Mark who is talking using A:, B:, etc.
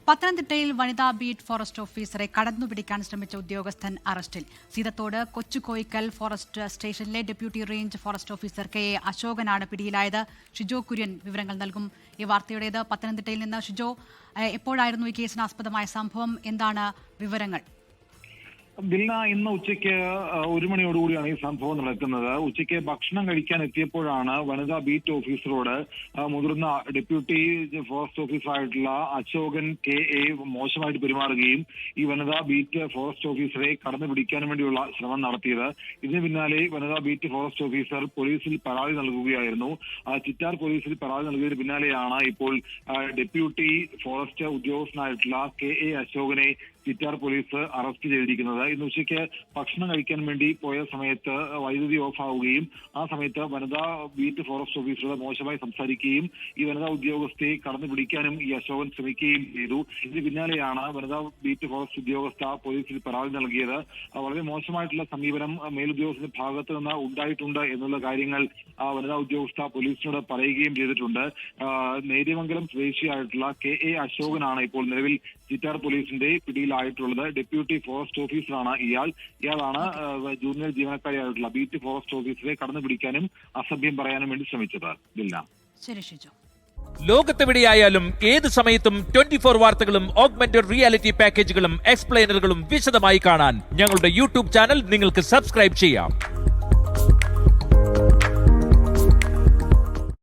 A: പത്തനംതിട്ടയിൽ വനിതാ beat forest ഓഫീസറെ കടന്നുപിടിക്കാൻ ശ്രമിച്ച ഉദ്യോഗസ്ഥൻ അറസ്റ്റിൽ. സീതത്തോട് കൊച്ചുകോയിക്കൽ ഫോറസ്റ്റ് സ്റ്റേഷനിലെ deputy range forest officer K A അശോകനാണ് പിടിയിലായത്. ഷിജോ കുര്യൻ വിവരങ്ങൾ നൽകും. ഈ വാർത്തയുടേത് പത്തനംതിട്ടയിൽ നിന്ന്. ഷിജോ, എപ്പോഴായിരുന്നു ഈ കേസിന് ആസ്പദമായ സംഭവം? എന്താണ് വിവരങ്ങൾ?
B: ദിൽന, ഇന്ന് ഉച്ചയ്ക്ക് 1 മണിയോടുകൂടിയാണ് ഈ സംഭവം നടക്കുന്നത്. ഉച്ചയ്ക്ക് ഭക്ഷണം കഴിക്കാൻ എത്തിയപ്പോഴാണ് വനിതാ ബീറ്റ് ഓഫീസറോട് മുതിർന്ന ഡെപ്യൂട്ടി ഫോറസ്റ്റ് ഓഫീസറായിട്ടുള്ള അശോകൻ കെ എ മോശമായിട്ട് പെരുമാറുകയും ഈ വനിതാ ബീറ്റ് ഫോറസ്റ്റ് ഓഫീസറെ കടന്നു പിടിക്കാനും വേണ്ടിയുള്ള ശ്രമം നടത്തിയത്. ഇതിന് പിന്നാലെ വനിതാ ബീറ്റ് ഫോറസ്റ്റ് ഓഫീസർ പോലീസിൽ പരാതി നൽകുകയായിരുന്നു. ചിറ്റാർ പോലീസിൽ പരാതി നൽകിയതിന് പിന്നാലെയാണ് ഇപ്പോൾ ഡെപ്യൂട്ടി ഫോറസ്റ്റ് ഉദ്യോഗസ്ഥനായിട്ടുള്ള കെ എ അശോകനെ ചിറ്റാർ പോലീസ് അറസ്റ്റ് ചെയ്തിരിക്കുന്നത്. ഇന്ന് ഉച്ചയ്ക്ക് ഭക്ഷണം കഴിക്കാൻ വേണ്ടി പോയ സമയത്ത് വൈദ്യുതി ഓഫ് ആവുകയും ആ സമയത്ത് വനിതാ ബീറ്റ് ഫോറസ്റ്റ് ഓഫീസറോട് മോശമായി സംസാരിക്കുകയും ഈ വനിതാ ഉദ്യോഗസ്ഥയെ കടന്നു പിടിക്കാനും ഈ അശോകൻ ശ്രമിക്കുകയും ചെയ്തു. ഇതിന് പിന്നാലെയാണ് വനിതാ ബീറ്റ് ഫോറസ്റ്റ് ഉദ്യോഗസ്ഥ പോലീസിൽ പരാതി നൽകിയത്. വളരെ മോശമായിട്ടുള്ള സമീപനം മേലുദ്യോഗസ്ഥന്റെ ഭാഗത്ത് നിന്ന് ഉണ്ടായിട്ടുണ്ട് എന്നുള്ള കാര്യങ്ങൾ വനിതാ ഉദ്യോഗസ്ഥ പോലീസിനോട് പറയുകയും ചെയ്തിട്ടുണ്ട്. നേര്യമംഗലം സ്വദേശിയായിട്ടുള്ള കെ എ അശോകനാണ് ഇപ്പോൾ നിലവിൽ ചിറ്റാർ പോലീസിന്റെ പിടിയിലായിട്ടുള്ളത്. ഡെപ്യൂട്ടി ഫോറസ്റ്റ് ഓഫീസറാണ് ഇയാളാണ് ജൂനിയർ ജീവനക്കാരിയായിട്ടുള്ള ബീറ്റ് ഫോറസ്റ്റ് ഓഫീസറെ കടന്നു പിടിക്കാനും അസഭ്യം പറയാനും വേണ്ടി ശ്രമിച്ചത്.
A: ശരി ഷിജോ.
C: ലോകത്തെവിടെയായാലും ഏത് സമയത്തും 24 വാർത്തകളും ഓഗ്മെന്റഡ് റിയാലിറ്റി പാക്കേജുകളും എക്സ്പ്ലെയിനറുകളും വിശദമായി കാണാൻ ഞങ്ങളുടെ യൂട്യൂബ് ചാനൽ നിങ്ങൾക്ക് സബ്സ്ക്രൈബ് ചെയ്യാം.